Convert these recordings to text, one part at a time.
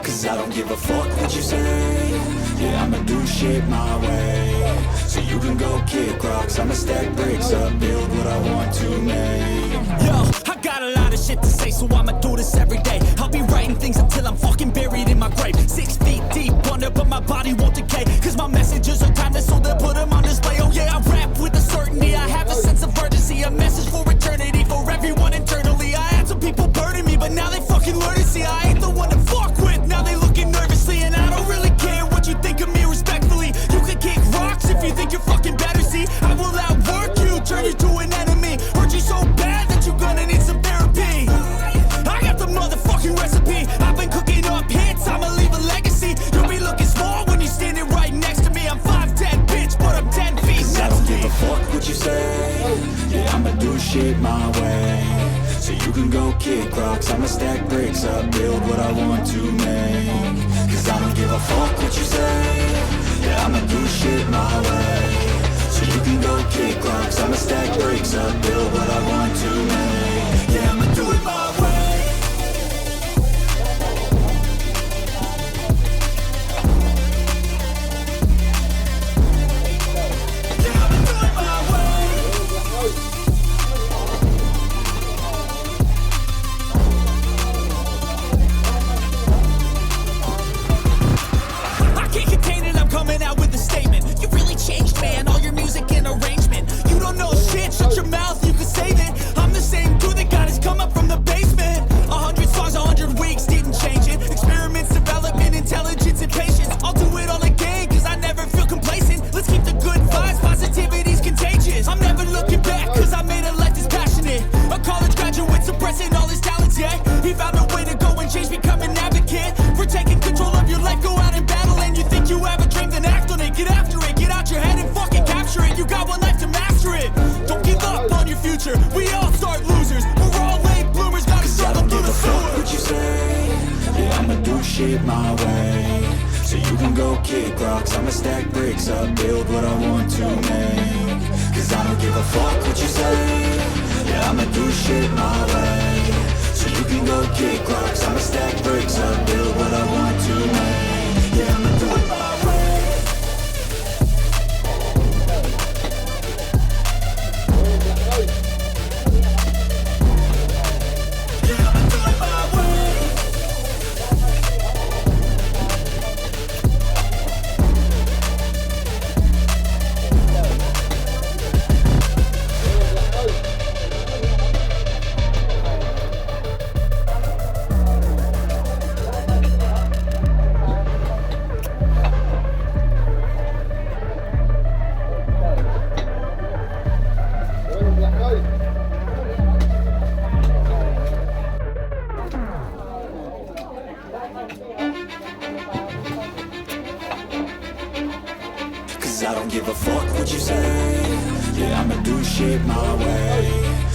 Cause I don't give a fuck what you say. Yeah, I'ma do shit my way. So you can go kick rocks, I'ma stack bricks up, build what I want to make. Yo, I got a lot of shit to say, so I'ma do this every day. I'll be writing things until I'm fucking buried in my grave. 6 feet deep under, but my body won't decay. Cause my messages are timeless, so they'll put them on display. Oh yeah, I rap with a certainty, I have a sense of urgency. A message for eternity, for everyone internally. I had some people burning me, but now they fucking learn to see I ain't the one to fuck with. Now they looking nervously, and I don't really care what you think of me respectfully. You can kick rocks if you think you're fucking better, see. I will outwork you, turn you to an enemy. Hurt you so bad that you're gonna need some therapy. I got the motherfucking recipe. I've been cooking up hits, I'ma leave a legacy. You'll be looking small when you're standing right next to me. I'm 5'10", bitch, but I'm 10 feet next to me. I don't give a fuck what you say. Yeah, I'ma do shit my way. So you can go kick rocks, I'ma stack bricks up, build what I want to make. Cause I don't give a fuck what you say. Yeah, I'ma do shit my way. So you can go kick rocks, I'ma stack bricks up, build what I want to make. Yeah, I'ma do it my way. Coming out with a statement. You really changed, man, all your music and arrangement. You don't know shit, shut your mouth, you can save it. I'm the same dude that got his come up from the basement. 100 songs, 100 weeks, didn't change it. Experiments, development, intelligence, and patience. I'll do it all again, cause I never feel complacent. Let's keep the good vibes, positivity's contagious. I'm never looking back, cause I made a life that's passionate. A college graduate suppressing all his talents, yeah. He found a way to go and change, become an advocate. For taking control of your life, go out and battle. And you think you have a dream, then act on it. Get after it, get out your head and fucking capture it. You got one life to master it. Don't give up on your future, we all start losers. We're all late bloomers, gotta struggle through the sewer. What you say? Yeah, I'ma do shit my way. So you can go kick rocks, I'ma stack bricks up, build what I want to make. Cause I don't give a fuck what you say. Yeah, I'ma do shit my way. So you can go kick rocks, I'ma stack bricks up, build what I want to make. Yeah, I'ma do it my way. I don't give a fuck what you say. Yeah, I'ma do shit my way.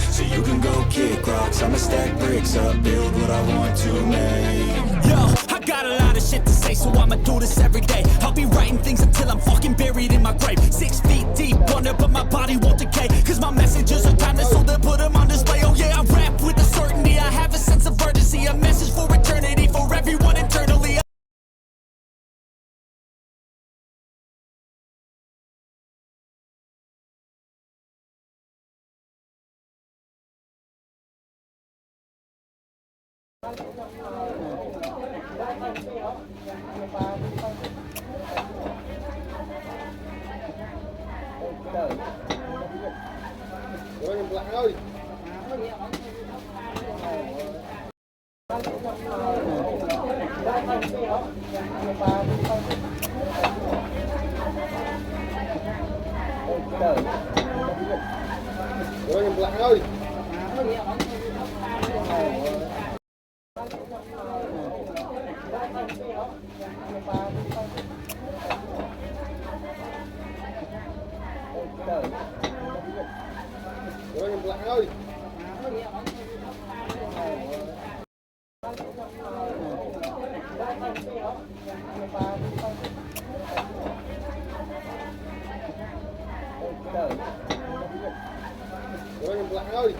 So you can go kick rocks, I'ma stack bricks up, build what I want to make. Yo, I got a lot of shit to say, so I'ma do this every day. I'll be writing things until I'm fucking buried in my grave. 6 feet deep under, but my body won't decay. Cause my messages are timeless, so they'll put them on display. Oh yeah, I rap with a certainty, I have a sense of urgency. A message for eternity, for everyone internally. Rồi em lại ơi. Rồi em lại ơi. Rồi em lại ơi. Rồi em lại ơi.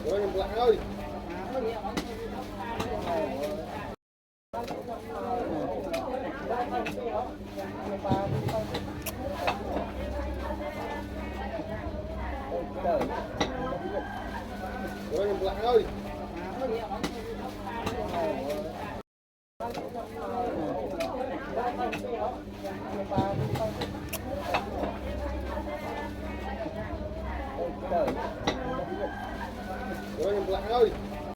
Rồi em lại ơi. Rồi em lại ơi. Rồi em lại ơi.